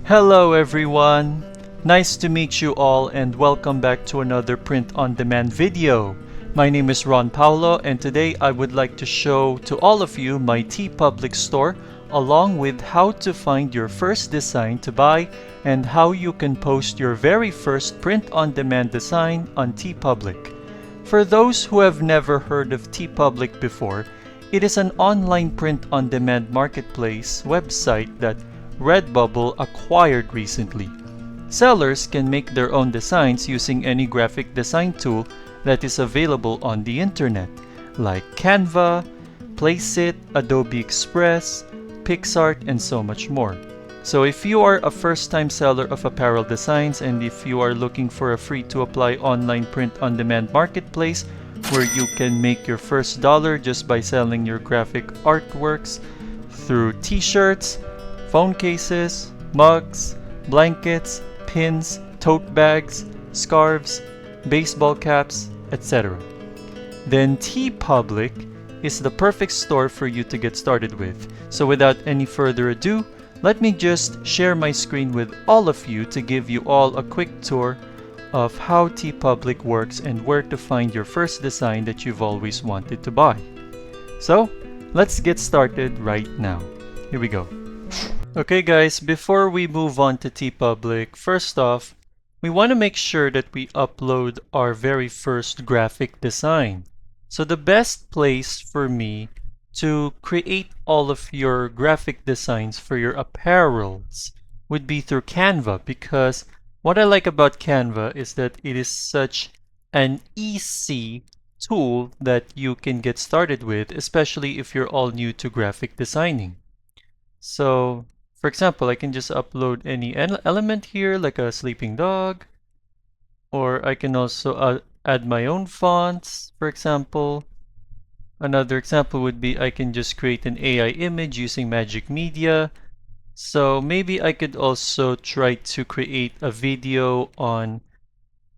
Hello everyone! Nice to meet you all and welcome back to another print-on-demand video. My name is Ron Paulo and today I would like to show to all of you my TeePublic Store along with how to find your first design to buy and how you can post your very first print-on-demand design on TeePublic. For those who have never heard of TeePublic before, it is an online print-on-demand marketplace website that Redbubble acquired recently. Sellers can make their own designs using any graphic design tool that is available on the internet, like Canva, Placeit, Adobe Express, PixArt, and so much more. So if you are a first-time seller of apparel designs and if you are looking for a free-to-apply online print-on-demand marketplace where you can make your first dollar just by selling your graphic artworks through t-shirts, phone cases, mugs, blankets, pins, tote bags, scarves, baseball caps, etc. Then TeePublic is the perfect store for you to get started with. So without any further ado, let me just share my screen with all of you to give you all a quick tour of how TeePublic works and where to find your first design that you've always wanted to buy. So let's get started right now. Here we go. Okay guys, before we move on to TeePublic, first off, we want to make sure that we upload our very first graphic design. So the best place for me to create all of your graphic designs for your apparels would be through Canva, because what I like about Canva is that it is such an easy tool that you can get started with, especially if you're all new to graphic designing. So for example, I can just upload any element here, like a sleeping dog, or I can also add my own fonts, for example. Another example would be I can just create an AI image using Magic Media. So maybe I could also try to create a video on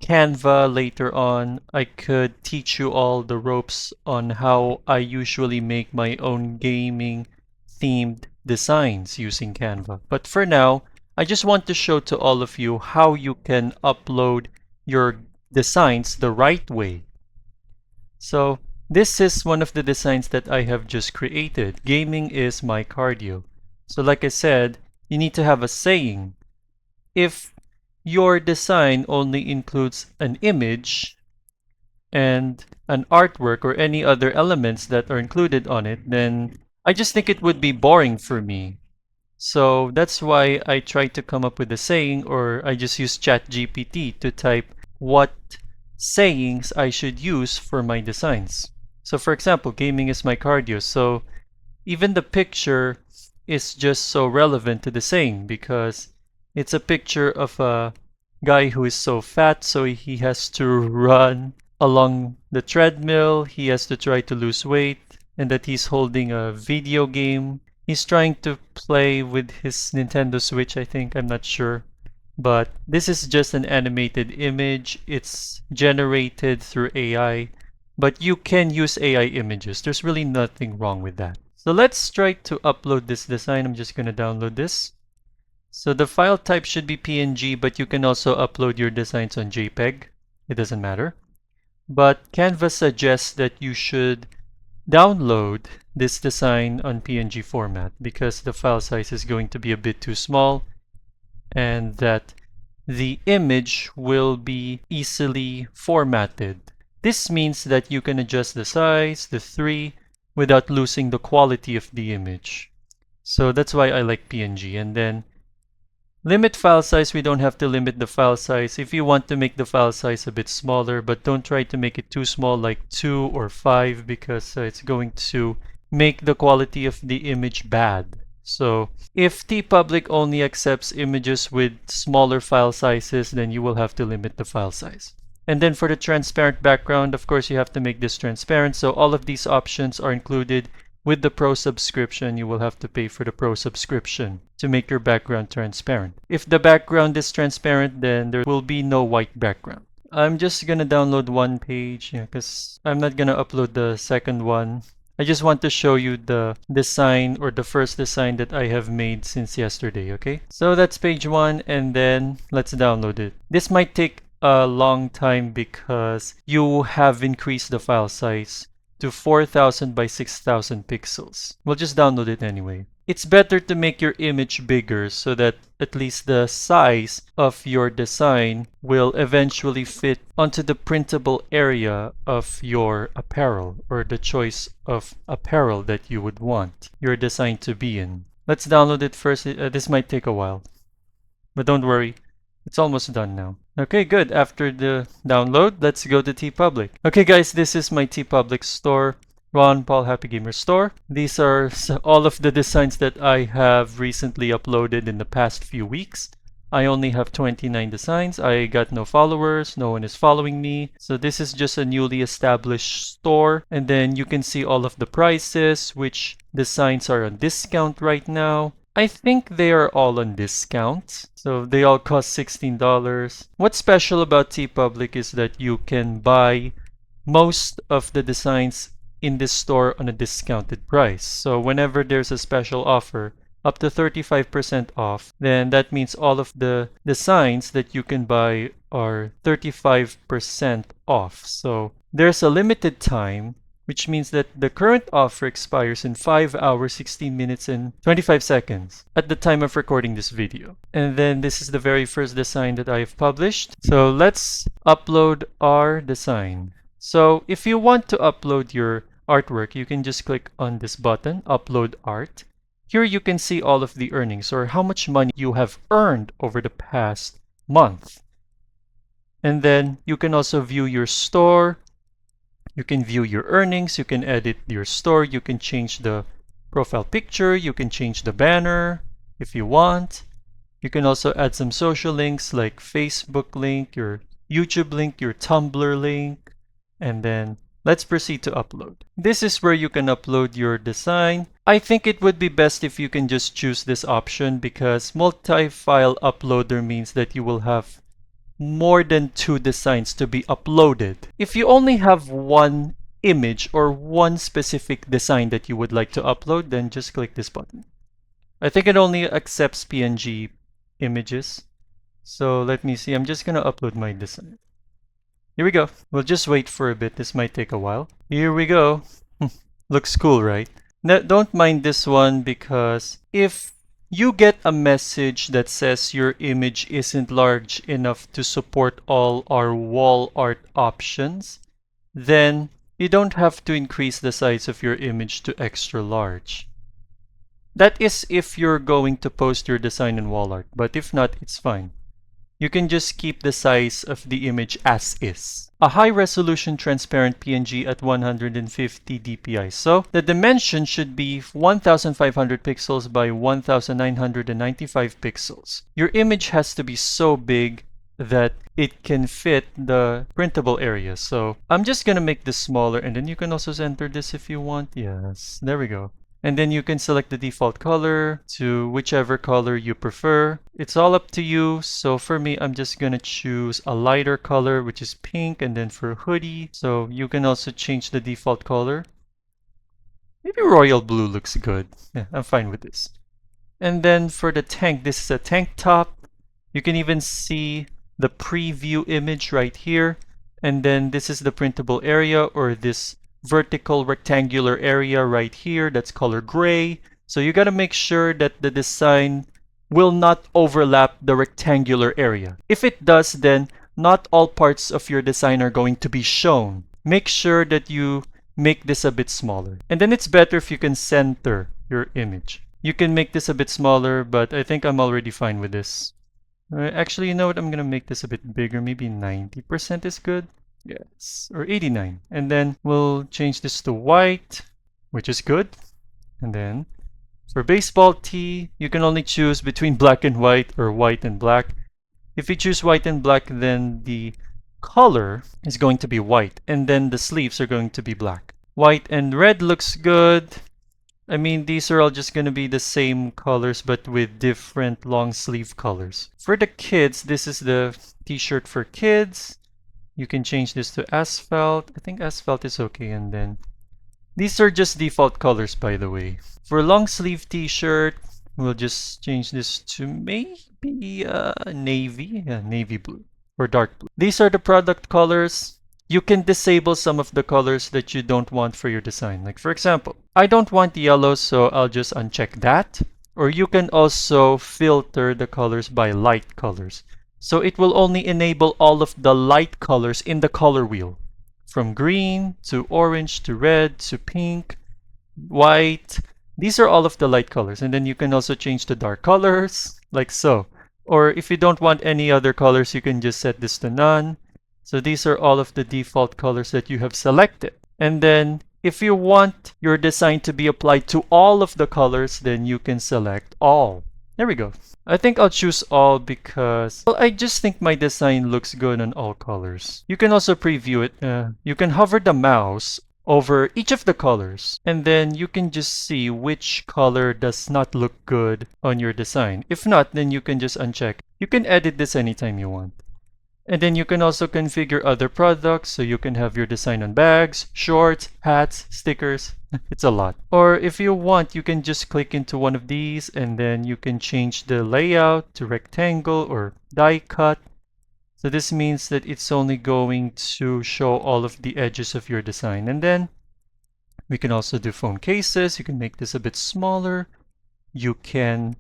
Canva later on. I could teach you all the ropes on how I usually make my own gaming themed designs using Canva. But for now, I just want to show to all of you how you can upload your designs the right way. So this is one of the designs that I have just created. Gaming is my cardio. So like I said, you need to have a saying. If your design only includes an image and an artwork or any other elements that are included on it, then I just think it would be boring for me. So that's why I try to come up with a saying, or I just use ChatGPT to type what sayings I should use for my designs. So for example, gaming is my cardio. So even the picture is just so relevant to the saying because it's a picture of a guy who is so fat, so he has to run along the treadmill, he has to try to lose weight, and that he's holding a video game. He's trying to play with his Nintendo Switch, I think. I'm not sure. But this is just an animated image. It's generated through AI. But you can use AI images. There's really nothing wrong with that. So let's try to upload this design. I'm just going to download this. So the file type should be PNG, but you can also upload your designs on JPEG. It doesn't matter. But Canva suggests that you should download this design on PNG format because the file size is going to be a bit too small and that the image will be easily formatted. This means that you can adjust the size, the 3, without losing the quality of the image. So that's why I like PNG. And then limit file size, we don't have to limit the file size. If you want to make the file size a bit smaller, but don't try to make it too small like 2 or 5 because it's going to make the quality of the image bad. So if TeePublic only accepts images with smaller file sizes, then you will have to limit the file size. And then for the transparent background, of course, you have to make this transparent. So all of these options are included with the Pro subscription. You will have to pay for the Pro subscription to make your background transparent. If the background is transparent, then there will be no white background. I'm just gonna download one page because I'm not gonna upload the second one. I just want to show you the design or the first design that I have made since yesterday, okay? So that's page 1, and then let's download it. This might take a long time because you have increased the file size to 4000 by 6000 pixels. We'll just download it anyway. It's better to make your image bigger so that at least the size of your design will eventually fit onto the printable area of your apparel or the choice of apparel that you would want your design to be in. Let's download it first. This might take a while, but don't worry. It's almost done now. Okay, good. After the download, let's go to TeePublic. Okay, guys, this is my TeePublic store. Ron Paul Happy Gamer store. These are all of the designs that I have recently uploaded in the past few weeks. I only have 29 designs. I got no followers. No one is following me. So this is just a newly established store. And then you can see all of the prices, which designs are on discount right now. I think they are all on discount. So they all cost $16. What's special about TeePublic is that you can buy most of the designs in this store on a discounted price. So whenever there's a special offer, up to 35% off, then that means all of the designs that you can buy are 35% off. So there's a limited time, which means that the current offer expires in 5 hours, 16 minutes, and 25 seconds at the time of recording this video. And then this is the very first design that I've published. So let's upload our design. So if you want to upload your artwork, you can just click on this button, Upload Art. Here you can see all of the earnings or how much money you have earned over the past month. And then you can also view your store. You can view your earnings. You can edit your store. You can change the profile picture. You can change the banner if you want. You can also add some social links like Facebook link, your YouTube link, your Tumblr link. And then let's proceed to upload. This is where you can upload your design. I think it would be best if you can just choose this option because multi-file uploader means that you will have more than 2 designs to be uploaded. If you only have one image or one specific design that you would like to upload, then just click this button. I think it only accepts PNG images. So let me see. I'm just going to upload my design. Here we go. We'll just wait for a bit. This might take a while. Here we go. Looks cool, right? Now, don't mind this one because if you get a message that says your image isn't large enough to support all our wall art options, then you don't have to increase the size of your image to extra large. That is if you're going to post your design in wall art, but if not, it's fine. You can just keep the size of the image as is. A high-resolution transparent PNG at 150 dpi. So the dimension should be 1500 pixels by 1995 pixels. Your image has to be so big that it can fit the printable area. So I'm just gonna make this smaller, and then you can also center this if you want. Yes, there we go. And then you can select the default color to whichever color you prefer. It's all up to you. So for me, I'm just gonna choose a lighter color, which is pink, and then for hoodie. So you can also change the default color. Maybe royal blue looks good. Yeah, I'm fine with this. And then for the tank, this is a tank top. You can even see the preview image right here. And then this is the printable area or this vertical rectangular area right here that's color gray. So you got to make sure that the design will not overlap the rectangular area. If it does, then not all parts of your design are going to be shown. Make sure that you make this a bit smaller. And then it's better if you can center your image. You can make this a bit smaller, but I think I'm already fine with this. Actually, you know what? I'm going to make this a bit bigger. Maybe 90% is good. Yes, or 89. And then we'll change this to white, which is good. And then for baseball tee, you can only choose between black and white or white and black. If you choose white and black, then the color is going to be white. And then the sleeves are going to be black. White and red looks good. I mean, these are all just going to be the same colors, but with different long sleeve colors. For the kids, this is the t-shirt for kids. You can change this to asphalt. I think asphalt is okay. And then These are just default colors, by the way. For long sleeve t-shirt, we'll just change this to maybe navy, yeah, navy blue or dark blue. These are the product colors. You can disable some of the colors that you don't want for your design. Like for example, I don't want yellow, so I'll just uncheck that. Or you can also filter the colors by light colors. So it will only enable all of the light colors in the color wheel. From green to orange to red to pink, white. These are all of the light colors. And then you can also change the dark colors, like so. Or if you don't want any other colors, you can just set this to none. So these are all of the default colors that you have selected. And then if you want your design to be applied to all of the colors, then you can select all. There we go. I think I'll choose all because, well, I just think my design looks good on all colors. You can also preview it. You can hover the mouse over each of the colors, and then you can just see which color does not look good on your design. If not, then you can just uncheck. You can edit this anytime you want. And then you can also configure other products, so you can have your design on bags, shorts, hats, stickers. It's a lot. Or if you want, you can just click into one of these and then you can change the layout to rectangle or die cut. So this means that it's only going to show all of the edges of your design. And then we can also do phone cases. You can make this a bit smaller. You can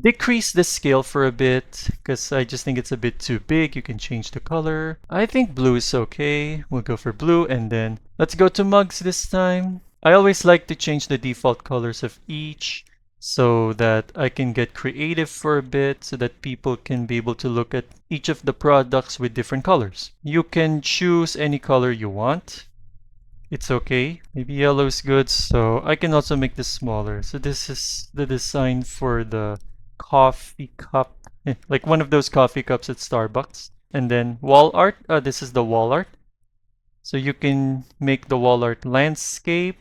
decrease the scale for a bit because I just think it's a bit too big. You can change the color. I think blue is okay. We'll go for blue, and then let's go to mugs this time. I always like to change the default colors of each so that I can get creative for a bit so that people can be able to look at each of the products with different colors. You can choose any color you want. It's okay. Maybe yellow is good, so I can also make this smaller. So this is the design for the coffee cup, like one of those coffee cups at Starbucks. And then wall art, this is the wall art. So you can make the wall art landscape,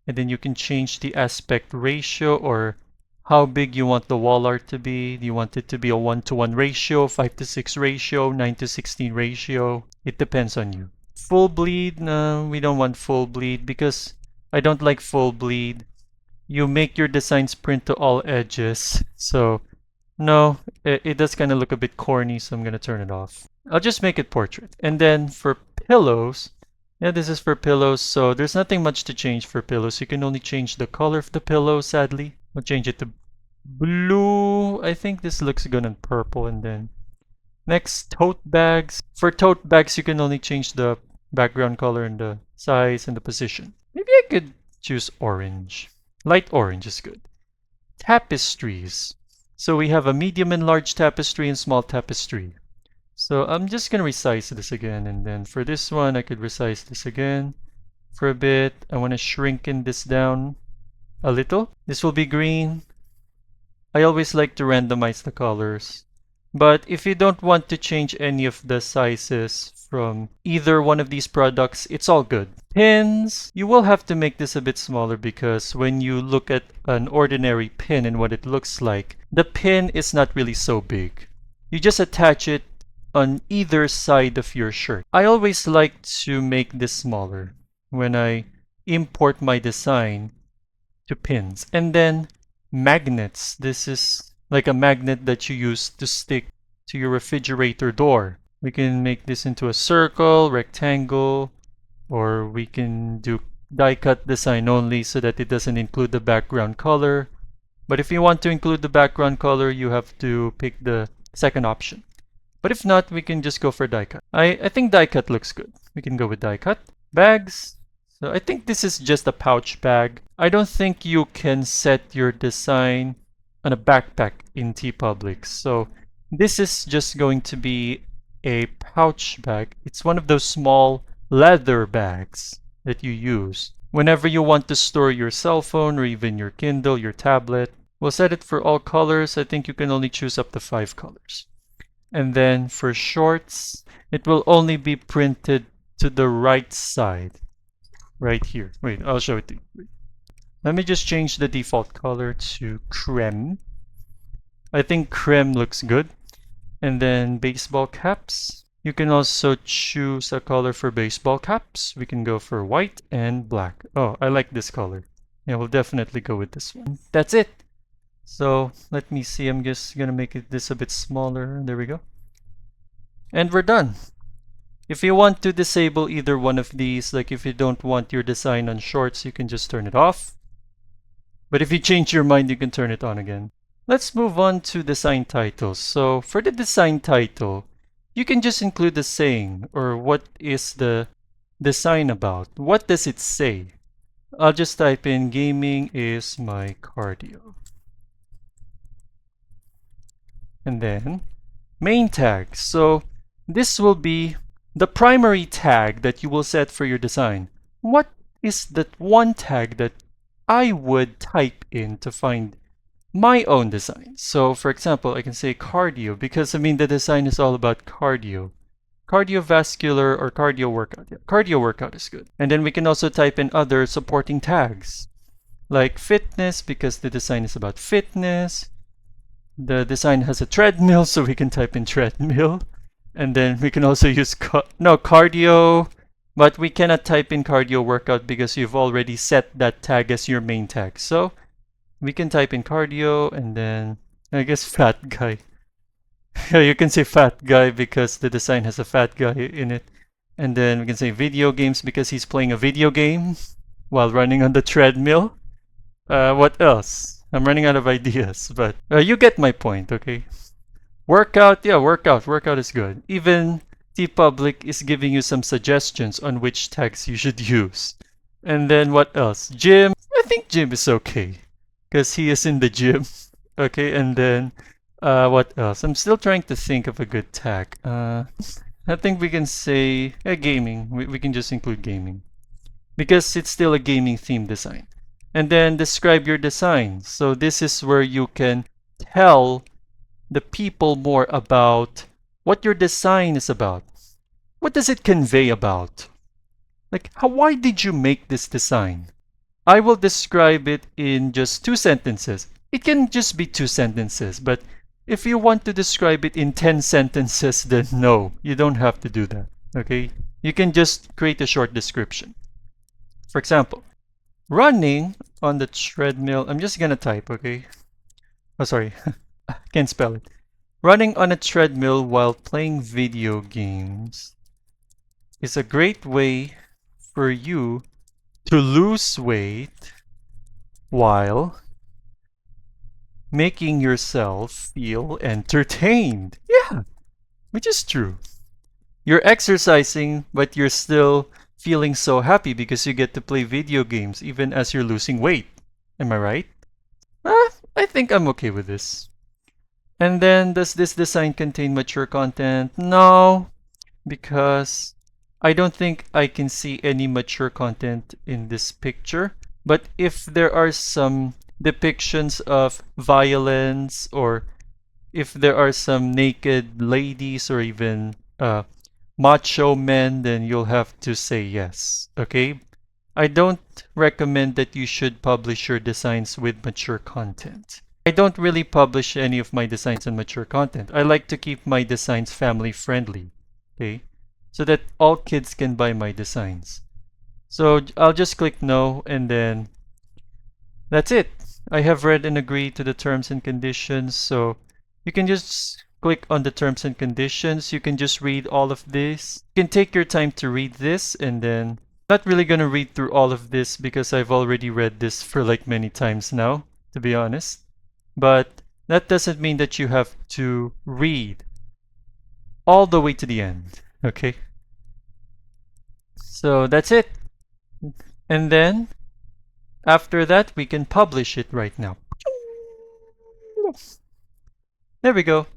and then you can change the aspect ratio or how big you want the wall art to be. Do you want it to be a 1:1 ratio, 5:6 ratio, 9:16 ratio? It depends on you. Full bleed, no, we don't want full bleed because I don't like full bleed. You make your designs print to all edges. So no, it does kind of look a bit corny, so I'm going to turn it off. I'll just make it portrait. And then for pillows, yeah, this is for pillows, so there's nothing much to change for pillows. You can only change the color of the pillow, sadly. I'll change it to blue. I think this looks good on purple. And then next, tote bags. For tote bags, you can only change the background color and the size and the position. Maybe I could choose orange. Light orange is good. Tapestries. So we have a medium and large tapestry and small tapestry. So I'm just going to resize this again. And then for this one, I could resize this again for a bit. I want to shrinken this down a little. This will be green. I always like to randomize the colors. But if you don't want to change any of the sizes from either one of these products, it's all good. Pins, you will have to make this a bit smaller because when you look at an ordinary pin and what it looks like, the pin is not really so big. You just attach it on either side of your shirt. I always like to make this smaller when I import my design to pins. And then magnets. This is like a magnet that you use to stick to your refrigerator door. We can make this into a circle, rectangle, or we can do die cut design only so that it doesn't include the background color. But if you want to include the background color, you have to pick the second option. But if not, we can just go for die cut. I think die cut looks good. We can go with die cut. Bags. So I think this is just a pouch bag. I don't think you can set your design on a backpack in TeePublic. So this is just going to be a pouch bag. It's one of those small leather bags that you use whenever you want to store your cell phone or even your Kindle, your tablet. We'll set it for all colors. I think you can only choose up to 5 colors. And then for shorts, it will only be printed to the right side. Right here. Wait, I'll show it to you. Let me just change the default color to creme. I think creme looks good. And then baseball caps. You can also choose a color for baseball caps. We can go for white and black. Oh, I like this color. Yeah, we'll definitely go with this one. That's it. So let me see. I'm just gonna make this a bit smaller. There we go. And we're done. If you want to disable either one of these, like if you don't want your design on shorts, you can just turn it off. But if you change your mind, you can turn it on again. Let's move on to design titles. So for the design title, you can just include the saying or what is the design about. What does it say? I'll just type in gaming is my cardio. And then main tag. So this will be the primary tag that you will set for your design. What is that one tag that I would type in to find my own design? So for example, I can say cardio because I mean the design is all about cardio. Cardiovascular or cardio workout. Yeah, cardio workout is good. And then we can also type in other supporting tags like fitness because the design is about fitness. The design has a treadmill, so we can type in treadmill. And then we can also use cardio, but we cannot type in cardio workout because you've already set that tag as your main tag. So we can type in cardio and then I guess fat guy. You can say fat guy because the design has a fat guy in it. And then we can say video games because he's playing a video game while running on the treadmill. What else? I'm running out of ideas, but you get my point, okay? Workout, yeah, workout. Workout is good. Even TeePublic is giving you some suggestions on which tags you should use. And then what else? Gym. I think gym is okay because he is in the gym. Okay, and then what else? I'm still trying to think of a good tag. I think we can say gaming. We can just include gaming because it's still a gaming themed design. And then describe your design. So this is where you can tell the people more about what your design is about. What does it convey about? Like, why did you make this design? I will describe it in just 2 sentences. It can just be 2 sentences, but if you want to describe it in 10 sentences, then no, you don't have to do that, okay? You can just create a short description. For example, running on the treadmill. I'm just gonna type, okay? Oh, sorry. Can't spell it. Running on a treadmill while playing video games is a great way for you to lose weight while making yourself feel entertained. Yeah, which is true. You're exercising, but you're still feeling so happy because you get to play video games even as you're losing weight. Am I right? I think I'm okay with this. And then, does this design contain mature content? No, because I don't think I can see any mature content in this picture. But if there are some depictions of violence or if there are some naked ladies or even macho men, then you'll have to say yes, okay? I don't recommend that you should publish your designs with mature content. I don't really publish any of my designs on mature content. I like to keep my designs family friendly, okay? So that all kids can buy my designs. So I'll just click no and then that's it. I have read and agreed to the terms and conditions. So you can just click on the terms and conditions. You can just read all of this. You can take your time to read this and then not really gonna read through all of this because I've already read this for like many times now, to be honest. But that doesn't mean that you have to read all the way to the end, okay? So that's it. And then after that, we can publish it right now. There we go.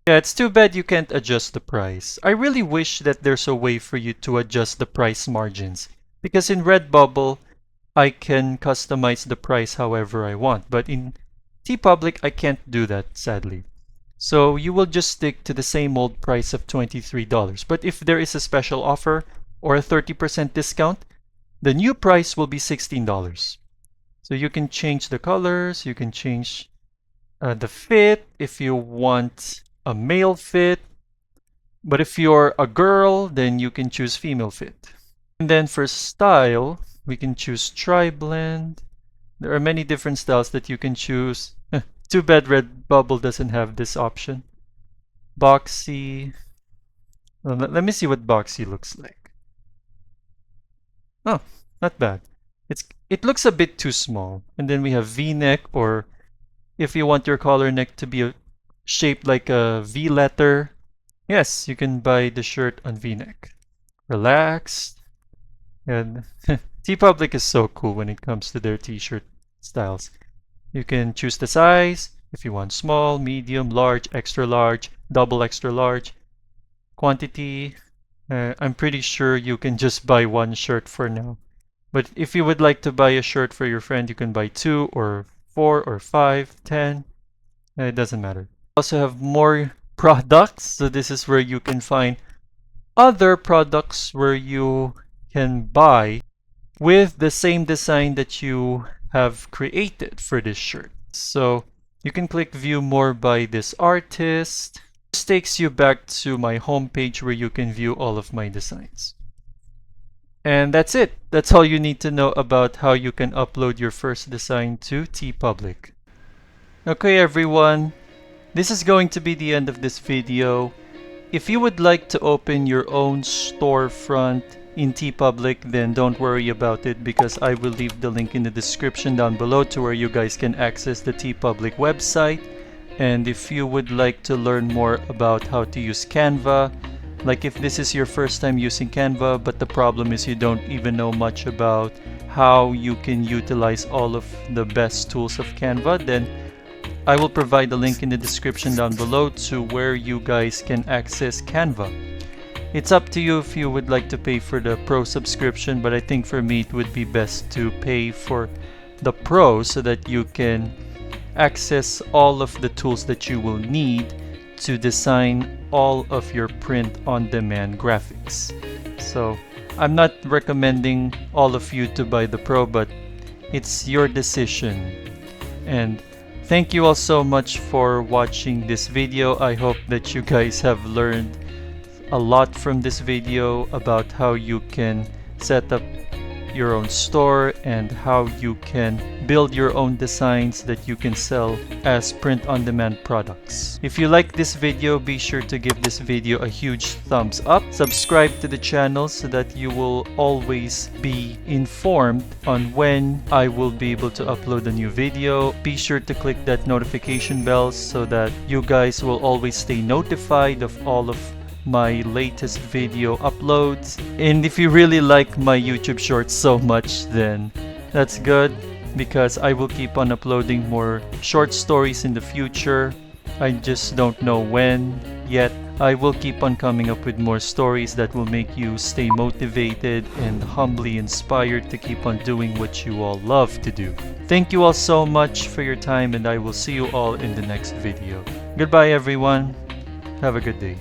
Yeah, it's too bad you can't adjust the price. I really wish that there's a way for you to adjust the price margins. Because in Redbubble, I can customize the price however I want. But in TeePublic, I can't do that, sadly. So you will just stick to the same old price of $23. But if there is a special offer or a 30% discount, the new price will be $16. So you can change the colors, you can change the fit if you want a male fit. But if you're a girl, then you can choose female fit. And then for style, we can choose tri-blend. There are many different styles that you can choose. Too bad Redbubble doesn't have this option. Boxy. Well, let me see what boxy looks like. Oh, not bad. It looks a bit too small. And then we have V-neck, or if you want your collar neck to be shaped like a V letter, yes, you can buy the shirt on V-neck. Relaxed. And TeePublic is so cool when it comes to their t-shirt styles. You can choose the size if you want small, medium, large, extra large, double extra large. Quantity, I'm pretty sure you can just buy one shirt for now. But if you would like to buy a shirt for your friend, you can buy 2 or 4 or 5, 10. It doesn't matter. Also have more products. So this is where you can find other products where you can buy with the same design that you have created for this shirt. So you can click view more by this artist. This takes you back to my homepage where you can view all of my designs. And that's it. That's all you need to know about how you can upload your first design to TeePublic. Okay everyone, this is going to be the end of this video. If you would like to open your own storefront in TeePublic, then don't worry about it, because I will leave the link in the description down below to where you guys can access the TeePublic website. And if you would like to learn more about how to use Canva, like if this is your first time using Canva, but the problem is you don't even know much about how you can utilize all of the best tools of Canva, then I will provide a link in the description down below to where you guys can access Canva. It's up to you if you would like to pay for the Pro subscription, but I think for me it would be best to pay for the Pro so that you can access all of the tools that you will need to design all of your print-on-demand graphics. So I'm not recommending all of you to buy the Pro, but it's your decision. And thank you all so much for watching this video. I hope that you guys have learned a lot from this video about how you can set up your own store and how you can build your own designs that you can sell as print-on-demand products. If you like this video, be sure to give this video a huge thumbs up. Subscribe to the channel so that you will always be informed on when I will be able to upload a new video. Be sure to click that notification bell so that you guys will always stay notified of all of my latest video uploads. And if you really like my YouTube shorts so much, then that's good, because I will keep on uploading more short stories in the future. I just don't know when yet. I will keep on coming up with more stories that will make you stay motivated and humbly inspired to keep on doing what you all love to do. Thank you all so much for your time, and I will see you all in the next video. Goodbye everyone. Have a good day.